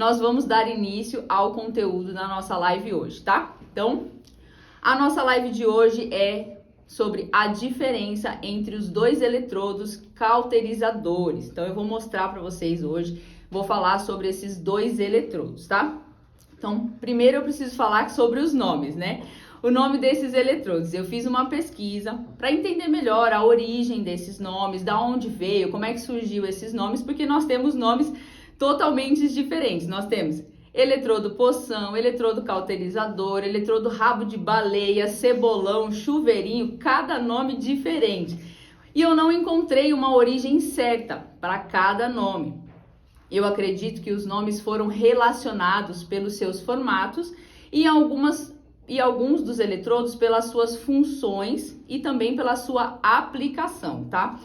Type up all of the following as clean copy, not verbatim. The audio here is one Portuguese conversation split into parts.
nós vamos dar início ao conteúdo da nossa live hoje, tá? Então, a nossa live de hoje é sobre a diferença entre os dois eletrodos cauterizadores. Então, eu vou mostrar para vocês hoje, vou falar sobre esses dois eletrodos, tá? Então, primeiro eu preciso falar sobre os nomes, né? O nome desses eletrodos. Eu fiz uma pesquisa para entender melhor a origem desses nomes, da onde veio, como é que surgiu esses nomes, porque nós temos nomes totalmente diferentes. Nós temos eletrodo poção, eletrodo cauterizador, eletrodo rabo de baleia, cebolão, chuveirinho, cada nome diferente. E eu não encontrei uma origem certa para cada nome. Eu acredito que os nomes foram relacionados pelos seus formatos e alguns dos eletrodos pelas suas funções e também pela sua aplicação, tá?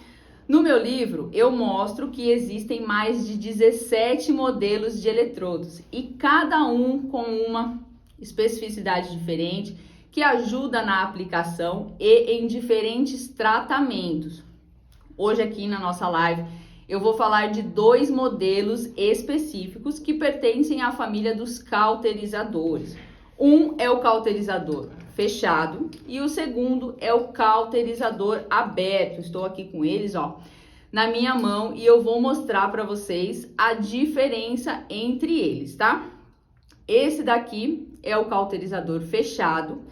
No meu livro, eu mostro que existem mais de 17 modelos de eletrodos e cada um com uma especificidade diferente que ajuda na aplicação e em diferentes tratamentos. Hoje aqui na nossa live, eu vou falar de dois modelos específicos que pertencem à família dos cauterizadores. Um é o cauterizador fechado e o segundo é o cauterizador aberto. Estou aqui com eles, ó, na minha mão e eu vou mostrar para vocês a diferença entre eles, tá? Esse daqui é o cauterizador fechado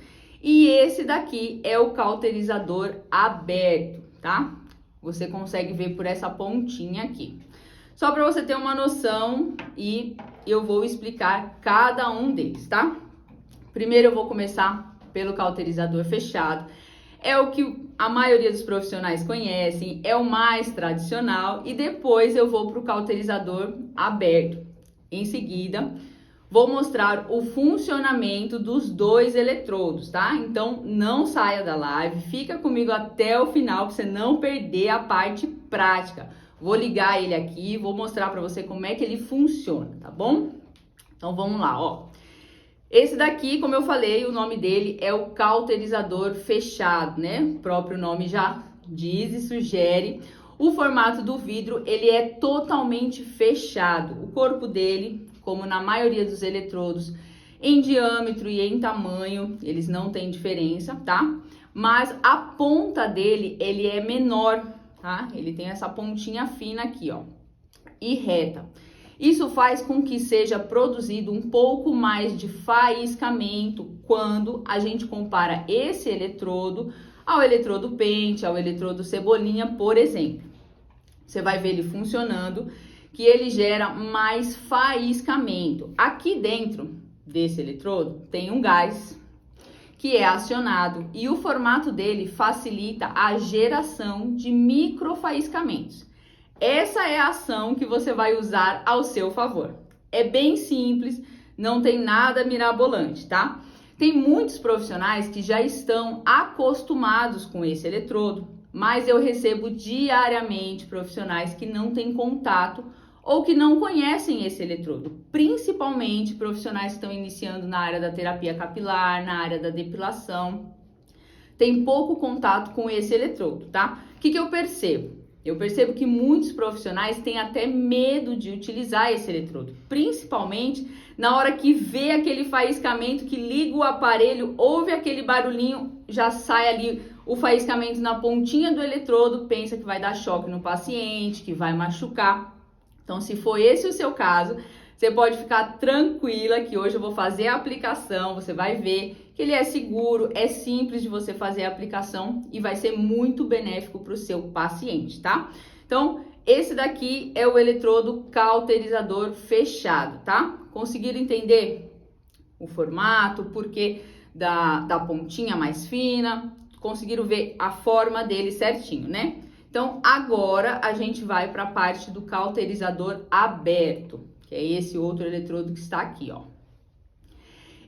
e esse daqui é o cauterizador aberto, tá? Você consegue ver por essa pontinha aqui. Só para você ter uma noção e eu vou explicar cada um deles, tá? Primeiro eu vou começar pelo cauterizador fechado. É o que a maioria dos profissionais conhecem, é o mais tradicional. E depois eu vou para o cauterizador aberto. Em seguida, vou mostrar o funcionamento dos dois eletrodos, tá? Então, não saia da live, fica comigo até o final para você não perder a parte prática. Vou ligar ele aqui, vou mostrar para você como é que ele funciona, tá bom? Então, vamos lá, ó. Esse daqui, como eu falei, o nome dele é o cauterizador fechado, né? O próprio nome já diz e sugere. O formato do vidro, ele é totalmente fechado. O corpo dele, como na maioria dos eletrodos, em diâmetro e em tamanho, eles não têm diferença, tá? Mas a ponta dele, ele é menor, tá? Ele tem essa pontinha fina aqui, ó, e reta. Isso faz com que seja produzido um pouco mais de faiscamento quando a gente compara esse eletrodo ao eletrodo pente, ao eletrodo cebolinha, por exemplo. Você vai ver ele funcionando, que ele gera mais faiscamento. Aqui dentro desse eletrodo tem um gás que é acionado e o formato dele facilita a geração de microfaiscamentos. Essa é a ação que você vai usar ao seu favor. É bem simples, não tem nada mirabolante, tá? Tem muitos profissionais que já estão acostumados com esse eletrodo, mas eu recebo diariamente profissionais que não têm contato ou que não conhecem esse eletrodo, principalmente profissionais que estão iniciando na área da terapia capilar, na área da depilação. Tem pouco contato com esse eletrodo, tá? O que eu percebo? Eu percebo que muitos profissionais têm até medo de utilizar esse eletrodo, principalmente na hora que vê aquele faiscamento, que liga o aparelho, ouve aquele barulhinho, já sai ali o faiscamento na pontinha do eletrodo, pensa que vai dar choque no paciente, que vai machucar. Então, se for esse o seu caso, você pode ficar tranquila que hoje eu vou fazer a aplicação, você vai ver que ele é seguro, é simples de você fazer a aplicação e vai ser muito benéfico para o seu paciente, tá? Então, esse daqui é o eletrodo cauterizador fechado, tá? Conseguiram entender o formato, o porquê da pontinha mais fina? Conseguiram ver a forma dele certinho, né? Então, agora a gente vai para a parte do cauterizador aberto, que é esse outro eletrodo que está aqui, ó.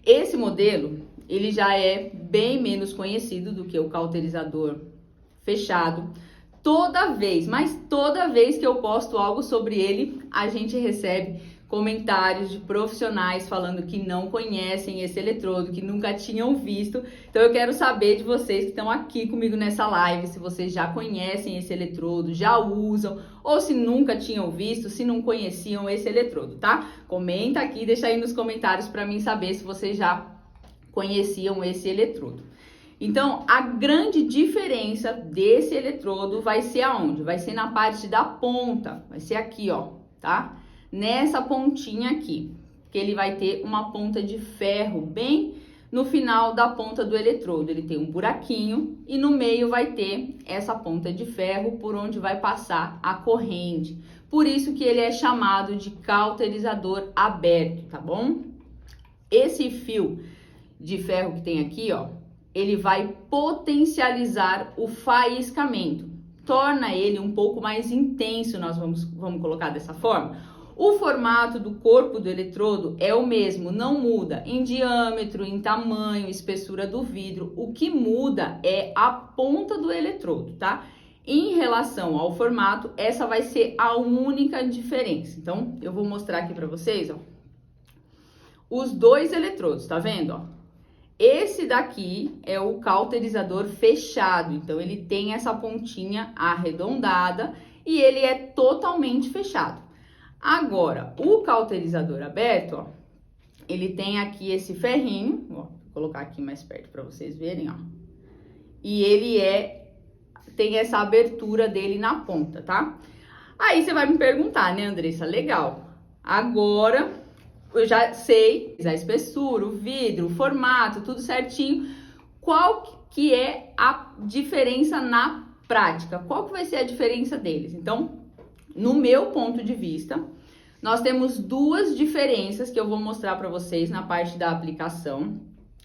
Esse modelo, ele já é bem menos conhecido do que o cauterizador fechado. Toda vez que eu posto algo sobre ele, a gente recebe comentários de profissionais falando que não conhecem esse eletrodo, que nunca tinham visto. Então eu quero saber de vocês que estão aqui comigo nessa live, se vocês já conhecem esse eletrodo, já usam, ou se nunca tinham visto, se não conheciam esse eletrodo, tá? Comenta aqui, deixa aí nos comentários para mim saber se vocês já conheciam esse eletrodo. Então, a grande diferença desse eletrodo vai ser aonde? Vai ser na parte da ponta, vai ser aqui, ó, tá? Nessa pontinha aqui, que ele vai ter uma ponta de ferro bem no final da ponta do eletrodo. Ele tem um buraquinho e no meio vai ter essa ponta de ferro por onde vai passar a corrente. Por isso que ele é chamado de cauterizador aberto, tá bom? Esse fio de ferro que tem aqui, ó, ele vai potencializar o faiscamento, torna ele um pouco mais intenso, nós vamos colocar dessa forma. O formato do corpo do eletrodo é o mesmo, não muda em diâmetro, em tamanho, espessura do vidro. O que muda é a ponta do eletrodo, tá? Em relação ao formato, essa vai ser a única diferença. Então, eu vou mostrar aqui para vocês, ó, os dois eletrodos, tá vendo, ó? Esse daqui é o cauterizador fechado, então ele tem essa pontinha arredondada e ele é totalmente fechado. Agora, o cauterizador aberto, ó, ele tem aqui esse ferrinho, ó, vou colocar aqui mais perto para vocês verem, ó. E ele tem essa abertura dele na ponta, tá? Aí você vai me perguntar, né, Andressa? Legal. Agora eu já sei a espessura, o vidro, o formato, tudo certinho. Qual que é a diferença na prática? Qual que vai ser a diferença deles? Então, no meu ponto de vista, nós temos duas diferenças que eu vou mostrar para vocês na parte da aplicação,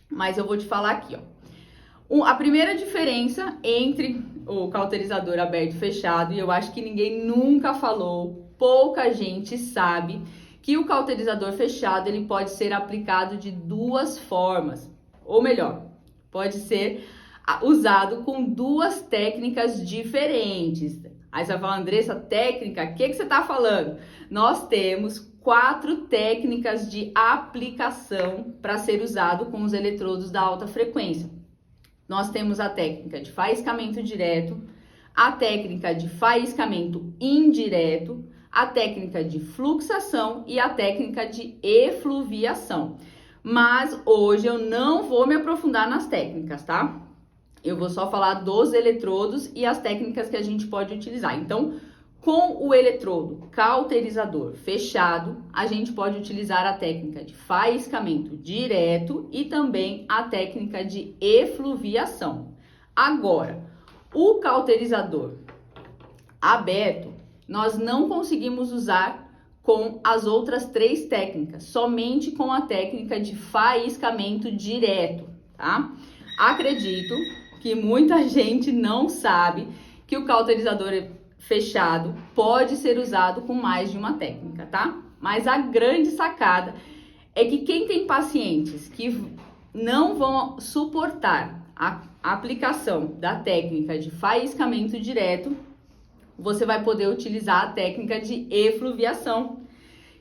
mas eu vou te falar aqui, ó. A primeira diferença entre o cauterizador aberto e fechado, e eu acho que ninguém nunca falou, pouca gente sabe, que o cauterizador fechado ele pode ser aplicado de duas formas, ou melhor, pode ser usado com duas técnicas diferentes. Aí você vai falar, Andressa, técnica, o que você está falando? Nós temos 4 técnicas de aplicação para ser usado com os eletrodos da alta frequência. Nós temos a técnica de faiscamento direto, a técnica de faiscamento indireto, a técnica de fluxação e a técnica de efluviação. Mas hoje eu não vou me aprofundar nas técnicas, tá? Eu vou só falar dos eletrodos e as técnicas que a gente pode utilizar. Então, com o eletrodo cauterizador fechado, a gente pode utilizar a técnica de faiscamento direto e também a técnica de efluviação. Agora, o cauterizador aberto, nós não conseguimos usar com as outras 3 técnicas, somente com a técnica de faiscamento direto, tá? Acredito que muita gente não sabe que o cauterizador fechado pode ser usado com mais de uma técnica, tá? Mas a grande sacada é que quem tem pacientes que não vão suportar a aplicação da técnica de faiscamento direto, você vai poder utilizar a técnica de efluviação,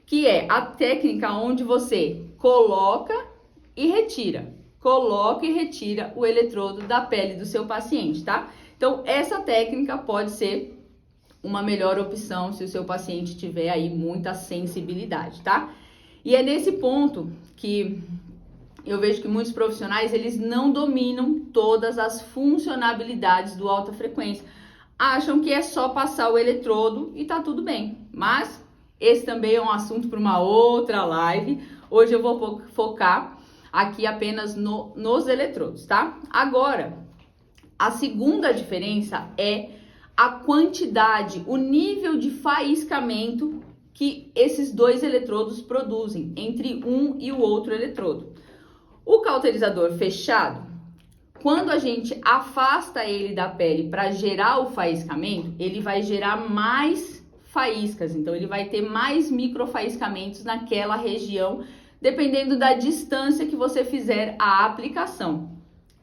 que é a técnica onde você coloca e retira o eletrodo da pele do seu paciente, tá? Então, essa técnica pode ser uma melhor opção se o seu paciente tiver aí muita sensibilidade, tá? E é nesse ponto que eu vejo que muitos profissionais, eles não dominam todas as funcionalidades do alta frequência. Acham que é só passar o eletrodo e tá tudo bem. Mas esse também é um assunto para uma outra live. Hoje eu vou focar aqui apenas nos eletrodos, tá? Agora, a segunda diferença é a quantidade, o nível de faiscamento que esses dois eletrodos produzem entre um e o outro eletrodo. O cauterizador fechado, quando a gente afasta ele da pele para gerar o faiscamento, ele vai gerar mais faíscas, então ele vai ter mais microfaiscamentos naquela região, dependendo da distância que você fizer a aplicação.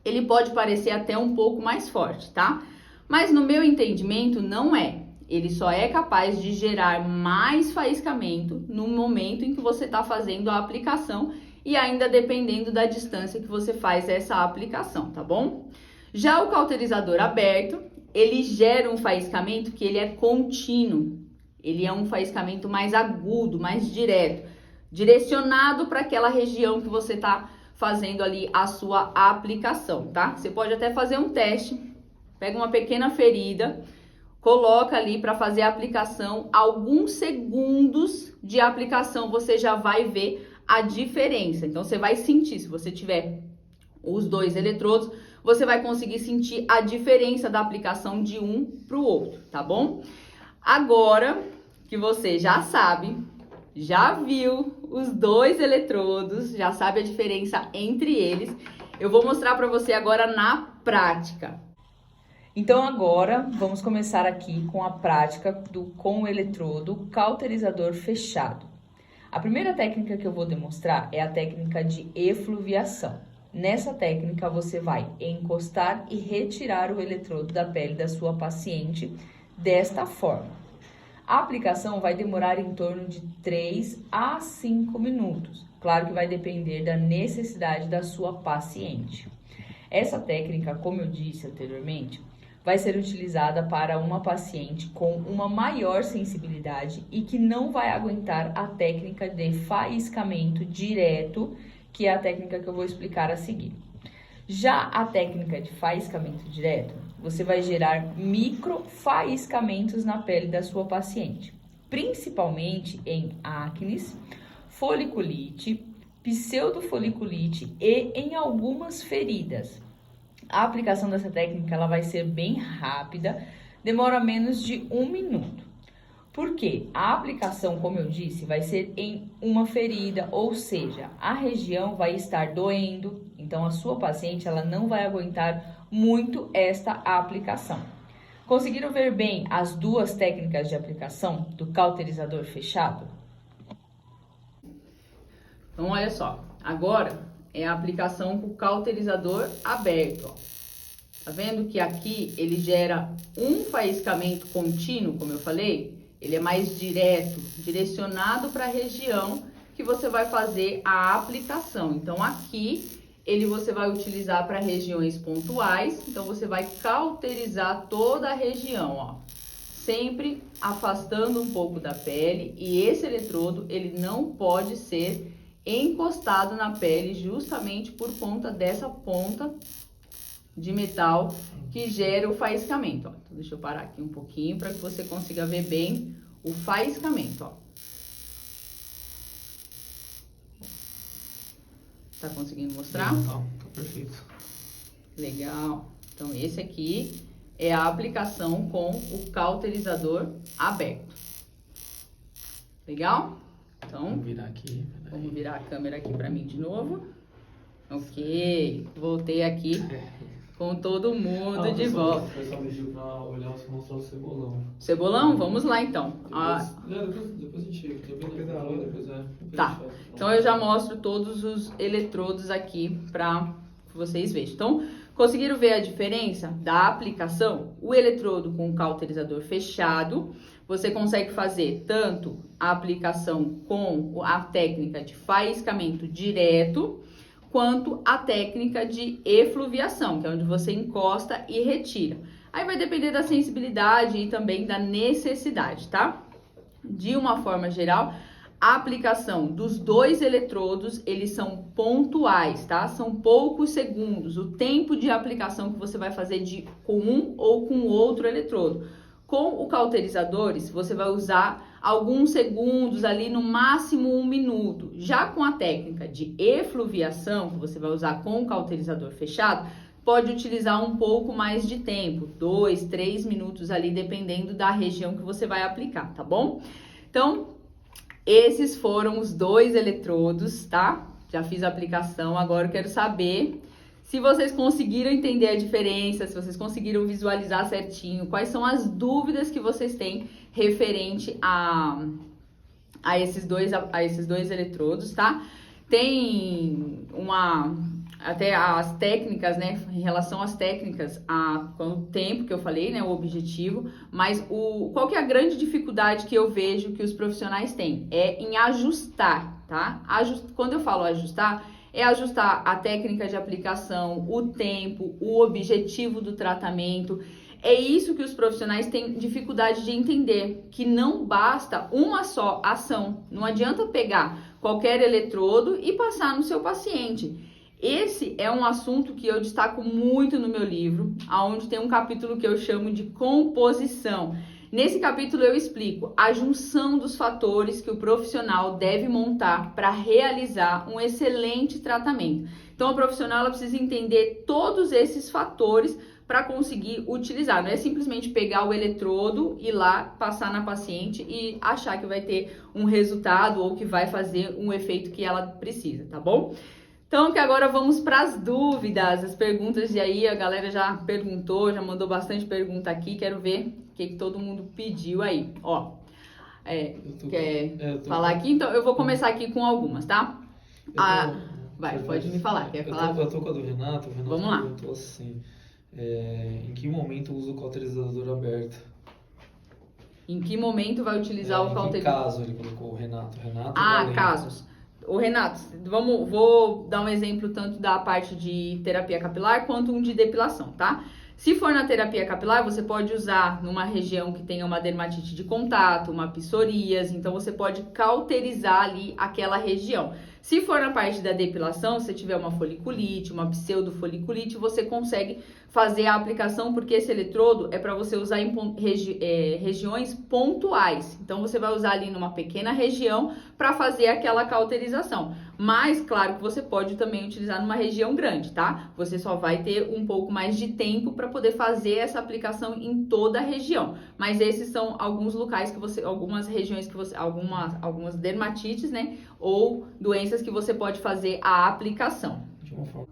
Ele pode parecer até um pouco mais forte, tá? Mas no meu entendimento não é. ele só é capaz de gerar mais faiscamento no momento em que você está fazendo a aplicação e ainda dependendo da distância que você faz essa aplicação, tá bom? Já o cauterizador aberto, ele gera um faiscamento que ele é contínuo, ele é um faiscamento mais agudo, mais direto, direcionado para aquela região que você está fazendo ali a sua aplicação, tá? Você pode até fazer um teste, pega uma pequena ferida, coloca ali para fazer a aplicação, alguns segundos de aplicação você já vai ver a diferença. Então você vai sentir, se você tiver os dois eletrodos, você vai conseguir sentir a diferença da aplicação de um para o outro, tá bom? Agora que você já sabe, já viu os dois eletrodos, já sabe a diferença entre eles, eu vou mostrar para você agora na prática. Então agora vamos começar aqui com a prática com o eletrodo cauterizador fechado. A primeira técnica que eu vou demonstrar é a técnica de efluviação. Nessa técnica você vai encostar e retirar o eletrodo da pele da sua paciente desta forma. A aplicação vai demorar em torno de 3 a 5 minutos. Claro que vai depender da necessidade da sua paciente. Essa técnica, como eu disse anteriormente, vai ser utilizada para uma paciente com uma maior sensibilidade e que não vai aguentar a técnica de faiscamento direto, que é a técnica que eu vou explicar a seguir. Já a técnica de faiscamento direto, você vai gerar microfaiscamentos na pele da sua paciente, principalmente em acnes, foliculite, pseudofoliculite e em algumas feridas. A aplicação dessa técnica ela vai ser bem rápida, demora menos de 1 minuto. Por quê? A aplicação, como eu disse, vai ser em uma ferida, ou seja, a região vai estar doendo, então a sua paciente ela não vai aguentar muito esta aplicação. Conseguiram ver bem as duas técnicas de aplicação do cauterizador fechado? Então, olha só, agora é a aplicação com o cauterizador aberto, ó. Tá vendo que aqui ele gera um faiscamento contínuo, como eu falei? Ele é mais direto, direcionado para a região que você vai fazer a aplicação. Então, aqui você vai utilizar para regiões pontuais. Então, você vai cauterizar toda a região, ó. Sempre afastando um pouco da pele. E esse eletrodo, ele não pode ser encostado na pele justamente por conta dessa ponta de metal que gera o faiscamento, ó. Então, deixa eu parar aqui um pouquinho para que você consiga ver bem o faiscamento, ó. Tá conseguindo mostrar? Tá perfeito. Legal. Então, esse aqui é a aplicação com o cauterizador aberto. Legal? Então, Vamos virar aqui. Vamos virar a câmera aqui para mim de novo. Ok, voltei aqui com todo mundo de volta. O pessoal pediu pra olhar você mostrar o cebolão. Cebolão? Vamos lá então. Depois a gente depois Tá, então eu já mostro todos os eletrodos aqui para vocês vejam. Então, conseguiram ver a diferença da aplicação? O eletrodo com o cauterizador fechado, você consegue fazer tanto a aplicação com a técnica de faiscamento direto, quanto a técnica de efluviação, que é onde você encosta e retira. Aí vai depender da sensibilidade e também da necessidade, tá? De uma forma geral, a aplicação dos dois eletrodos, eles são pontuais, tá? São poucos segundos, o tempo de aplicação que você vai fazer com um ou com o outro eletrodo. Com o cauterizadores, você vai usar alguns segundos ali, no máximo 1 minuto. Já com a técnica de efluviação, que você vai usar com o cauterizador fechado, pode utilizar um pouco mais de tempo, 2, 3 minutos ali, dependendo da região que você vai aplicar, tá bom? Então, esses foram os dois eletrodos, tá? Já fiz a aplicação, agora eu quero saber se vocês conseguiram entender a diferença, se vocês conseguiram visualizar certinho, quais são as dúvidas que vocês têm referente a esses dois eletrodos, tá? Tem até as técnicas, né, em relação às técnicas, com o tempo que eu falei, né, o objetivo, mas qual que é a grande dificuldade que eu vejo que os profissionais têm? É em ajustar, tá? Quando eu falo ajustar, é ajustar a técnica de aplicação, o tempo, o objetivo do tratamento. É isso que os profissionais têm dificuldade de entender, que não basta uma só ação. Não adianta pegar qualquer eletrodo e passar no seu paciente. Esse é um assunto que eu destaco muito no meu livro, onde tem um capítulo que eu chamo de composição. Nesse capítulo eu explico a junção dos fatores que o profissional deve montar para realizar um excelente tratamento. Então, o profissional ela precisa entender todos esses fatores para conseguir utilizar. Não é simplesmente pegar o eletrodo, ir lá, passar na paciente e achar que vai ter um resultado ou que vai fazer um efeito que ela precisa, tá bom? Então, que agora vamos para as dúvidas, as perguntas, e aí a galera já perguntou, já mandou bastante pergunta aqui, quero ver o que todo mundo pediu aí. Ó, quer falar aqui? Então, eu vou começar aqui com algumas, tá? Pode me falar, quer falar? Eu tô com a do Renato, Vamos lá. Perguntou assim, em que momento usa o cauterizador aberto? Em que momento vai utilizar o cauterizador? Em que caso ele colocou o Renato? Casos. O Renato, vou dar um exemplo tanto da parte de terapia capilar quanto um de depilação, tá? Se for na terapia capilar, você pode usar numa região que tenha uma dermatite de contato, uma psoríase, então você pode cauterizar ali aquela região. Se for na parte da depilação, se tiver uma foliculite, uma pseudofoliculite, você consegue fazer a aplicação, porque esse eletrodo é para você usar em regiões pontuais. Então, você vai usar ali numa pequena região para fazer aquela cauterização. Mas, claro que você pode também utilizar numa região grande, tá? Você só vai ter um pouco mais de tempo para poder fazer essa aplicação em toda a região. Mas esses são alguns locais que você, algumas regiões que você, algumas dermatites, né? Ou doenças que você pode fazer a aplicação.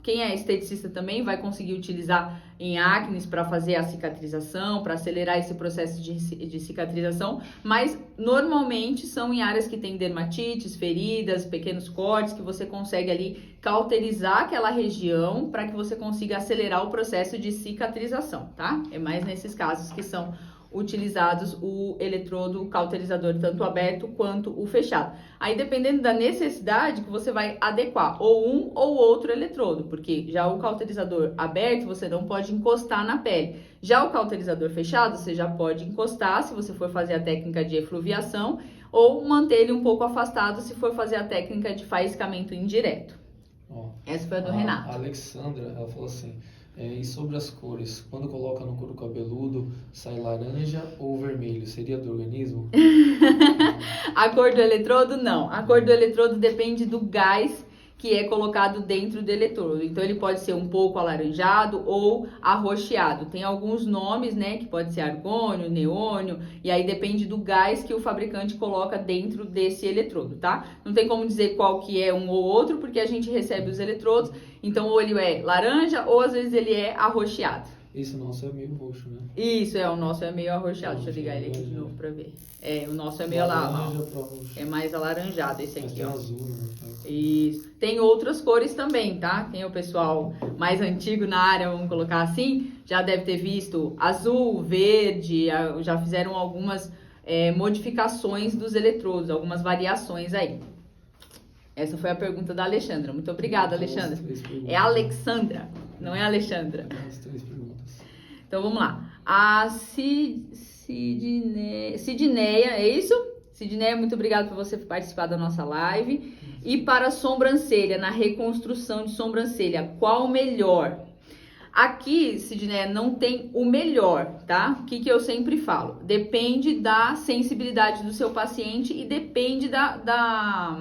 Quem é esteticista também vai conseguir utilizar em acnes para fazer a cicatrização, para acelerar esse processo de cicatrização, mas normalmente são em áreas que tem dermatites, feridas, pequenos cortes, que você consegue ali cauterizar aquela região para que você consiga acelerar o processo de cicatrização, tá? É mais nesses casos que são utilizados o eletrodo cauterizador, tanto aberto quanto o fechado. Aí, dependendo da necessidade, que você vai adequar ou um ou outro eletrodo, porque já o cauterizador aberto, você não pode encostar na pele. Já o cauterizador fechado, você já pode encostar, se você for fazer a técnica de efluviação, ou manter ele um pouco afastado, se for fazer a técnica de faiscamento indireto. Essa foi a do Renato. A Alexandra, ela falou assim... e sobre as cores, quando coloca no couro cabeludo, sai laranja ou vermelho? Seria do organismo? A cor do eletrodo, não. A cor do eletrodo depende do gás que é colocado dentro do eletrodo. Então, ele pode ser um pouco alaranjado ou arroxeado. Tem alguns nomes, né, que pode ser argônio, neônio, e aí depende do gás que o fabricante coloca dentro desse eletrodo, tá? Não tem como dizer qual que é um ou outro, porque a gente recebe os eletrodos, então ou ele é laranja ou às vezes ele é arroxeado. Esse nosso é meio roxo, né? Isso, o nosso é meio arroxeado. Deixa eu ligar ele aqui de novo pra ver. O nosso é meio é mais alaranjado esse aqui, ó. Azul, né? Isso. Tem outras cores também, tá? Tem o pessoal mais antigo na área, vamos colocar assim, já deve ter visto azul, verde, já fizeram algumas modificações dos eletrodos, algumas variações aí. Essa foi a pergunta da Alexandra. Muito obrigada, Alexandra. É Alexandra, não é Alexandra. As 3 perguntas. Então, vamos lá. A Sidneia, é isso? Sidneia, muito obrigada por você participar da nossa live. E para a sobrancelha, na reconstrução de sobrancelha, qual o melhor? Aqui, Sidneia, não tem o melhor, tá? O que eu sempre falo? Depende da sensibilidade do seu paciente e depende da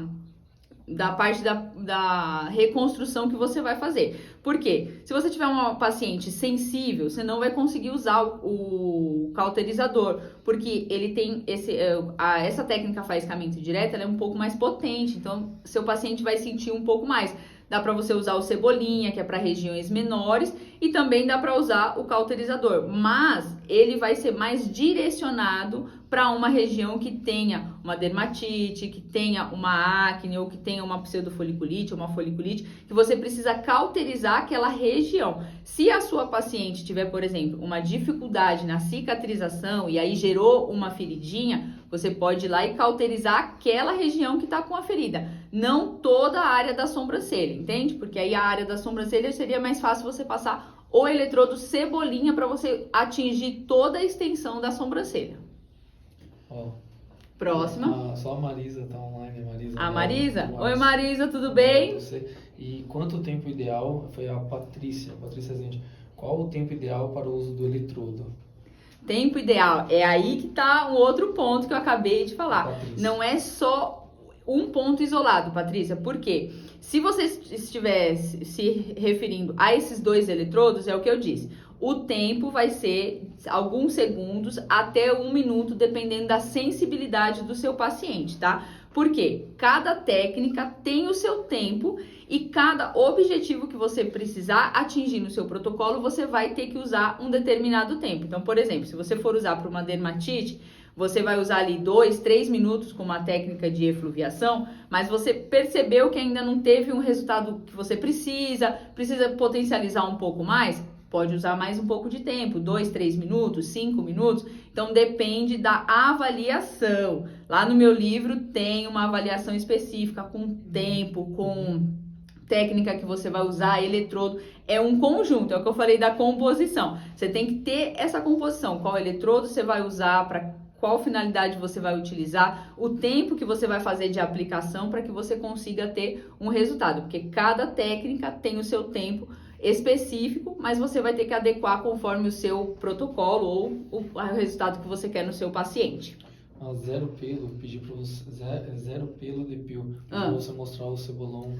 parte da reconstrução que você vai fazer. Por quê? Se você tiver uma paciente sensível, você não vai conseguir usar o cauterizador, porque ele tem essa técnica faiscamento direto, ela é um pouco mais potente, então seu paciente vai sentir um pouco mais. Dá para você usar o cebolinha, que é para regiões menores, e também dá para usar o cauterizador. Mas ele vai ser mais direcionado para uma região que tenha uma dermatite, que tenha uma acne ou que tenha uma pseudofoliculite, uma foliculite, que você precisa cauterizar aquela região. Se a sua paciente tiver, por exemplo, uma dificuldade na cicatrização e aí gerou uma feridinha, você pode ir lá e cauterizar aquela região que está com a ferida, não toda a área da sobrancelha, entende? Porque aí a área da sobrancelha seria mais fácil você passar o eletrodo cebolinha para você atingir toda a extensão da sobrancelha. Ó, Próxima. só a Marisa tá online, Marisa. A Marisa? Boa Oi, noite. Marisa, tudo bem? E quanto tempo ideal, foi a Patrícia Zente, qual o tempo ideal para o uso do eletrodo? Tempo ideal, é aí que tá um outro ponto que eu acabei de falar. Patrícia. Não é só um ponto isolado, Patrícia, por quê? Se você estiver se referindo a esses dois eletrodos, é o que eu disse. O tempo vai ser alguns segundos até 1 minuto, dependendo da sensibilidade do seu paciente, tá? Porque cada técnica tem o seu tempo e cada objetivo que você precisar atingir no seu protocolo, você vai ter que usar um determinado tempo. Então, por exemplo, se você for usar para uma dermatite, você vai usar ali 2, 3 minutos com uma técnica de efluviação, mas você percebeu que ainda não teve um resultado que você precisa potencializar um pouco mais, pode usar mais um pouco de tempo, 2, 3 minutos, 5 minutos, então depende da avaliação. Lá no meu livro tem uma avaliação específica com tempo, com técnica que você vai usar, eletrodo, é um conjunto, é o que eu falei da composição. Você tem que ter essa composição, qual eletrodo você vai usar, para qual finalidade você vai utilizar, o tempo que você vai fazer de aplicação para que você consiga ter um resultado, porque cada técnica tem o seu tempo específico, mas você vai ter que adequar conforme o seu protocolo ou o resultado que você quer no seu paciente. Zero pelo, pedi para você, zero pelo depil, para você mostrar o cebolão.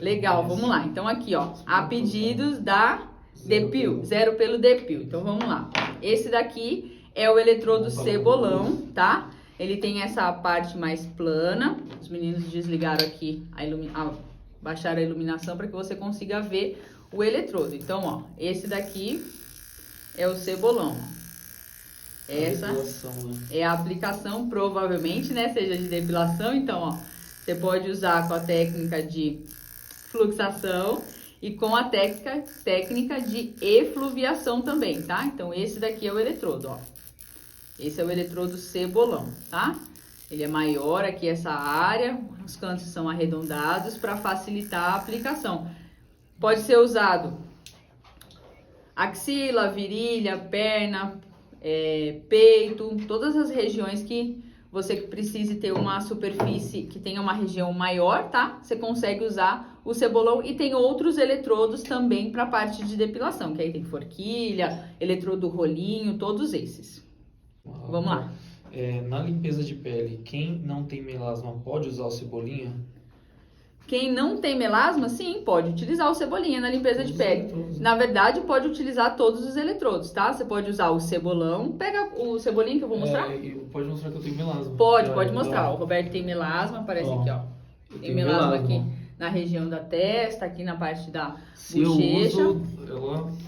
Legal, vamos lá. Então aqui, ó, a pedidos da Depil, zero pelo Depil. Então vamos lá. Esse daqui é o eletrodo cebolão, tá? Ele tem essa parte mais plana. Os meninos desligaram aqui baixaram a iluminação para que você consiga ver o eletrodo. Então, ó, esse daqui é o cebolão. Essa é a aplicação, provavelmente, né, seja de depilação. Então, ó, você pode usar com a técnica de fluxação e com a técnica de efluviação também, tá? Então, esse daqui é o eletrodo, ó. Esse é o eletrodo cebolão, tá? Ele é maior aqui essa área, os cantos são arredondados para facilitar a aplicação. Pode ser usado axila, virilha, perna, peito, todas as regiões que você precise ter uma superfície que tenha uma região maior, tá? Você consegue usar o cebolão e tem outros eletrodos também para a parte de depilação, que aí tem forquilha, eletrodo rolinho, todos esses. Vamos lá. Na limpeza de pele, quem não tem melasma pode usar o cebolinha? Quem não tem melasma, sim, pode utilizar o cebolinha na limpeza de pele. Na verdade, pode utilizar todos os eletrodos, tá? Você pode usar o cebolão. Pega o cebolinha que eu vou mostrar. Pode mostrar que eu tenho melasma. Pode mostrar. O Roberto tem melasma, aparece aqui, ó. Tem melasma aqui na região da testa, aqui na parte da bochecha.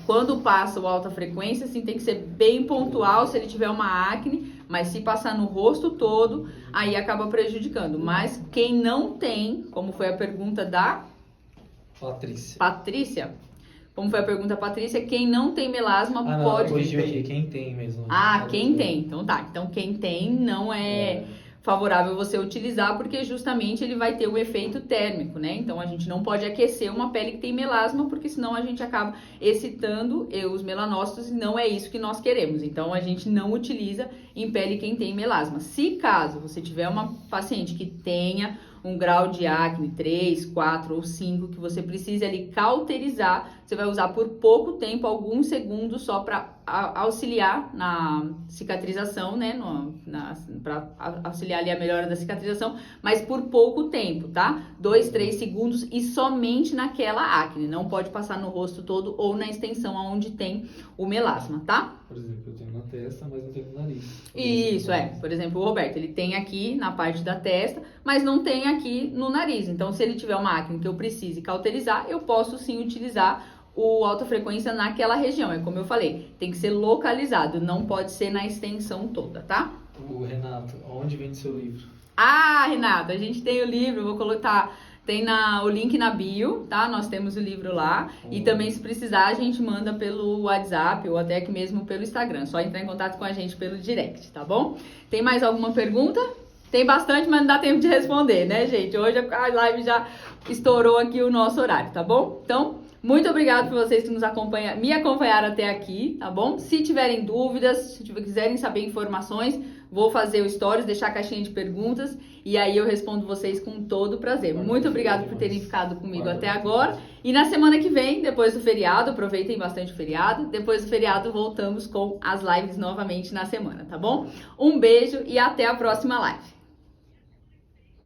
Quando passa o alta frequência, assim, tem que ser bem pontual se ele tiver uma acne. Mas se passar no rosto todo, aí acaba prejudicando. Mas quem não tem, como foi a pergunta da Patrícia. Como foi a pergunta, Patrícia, quem não tem melasma pode... Corrigiu aqui, quem tem mesmo. Quem tem. Então tá. Então quem tem não é favorável você utilizar, porque justamente ele vai ter o efeito térmico, né? Então a gente não pode aquecer uma pele que tem melasma, porque senão a gente acaba excitando os melanócitos e não é isso que nós queremos. Então a gente não utiliza em pele quem tem melasma. Se caso você tiver uma paciente que tenha um grau de acne 3, 4 ou 5, que você precisa ali cauterizar, você vai usar por pouco tempo, alguns segundos só para auxiliar na cicatrização, né? Para auxiliar ali a melhora da cicatrização, mas por pouco tempo, tá? 2, 3 segundos e somente naquela acne. Não pode passar no rosto todo ou na extensão onde tem o melasma, tá? Por exemplo, eu tenho na testa, mas não tenho no nariz. Isso, Por exemplo, o Roberto, ele tem aqui na parte da testa, mas não tem aqui no nariz. Então, se ele tiver uma acne que eu precise cauterizar, eu posso sim utilizar o alta frequência naquela região. É como eu falei, tem que ser localizado, não pode ser na extensão toda, tá? O Renato, onde vende seu livro? Ah, Renata, a gente tem o livro, vou colocar, tem o link na bio, tá? Nós temos o livro lá. E também, se precisar, a gente manda pelo WhatsApp ou até aqui mesmo pelo Instagram. Só entrar em contato com a gente pelo direct, tá bom? Tem mais alguma pergunta? Tem bastante, mas não dá tempo de responder, né, gente? Hoje a live já estourou aqui o nosso horário, tá bom? Então, muito obrigado por vocês que me acompanharam até aqui, tá bom? Se tiverem dúvidas, se quiserem saber informações, vou fazer o stories, deixar a caixinha de perguntas e aí eu respondo vocês com todo prazer. Muito obrigado por terem ficado comigo até agora. E na semana que vem, depois do feriado, aproveitem bastante o feriado. Depois do feriado, voltamos com as lives novamente na semana, tá bom? Um beijo e até a próxima live.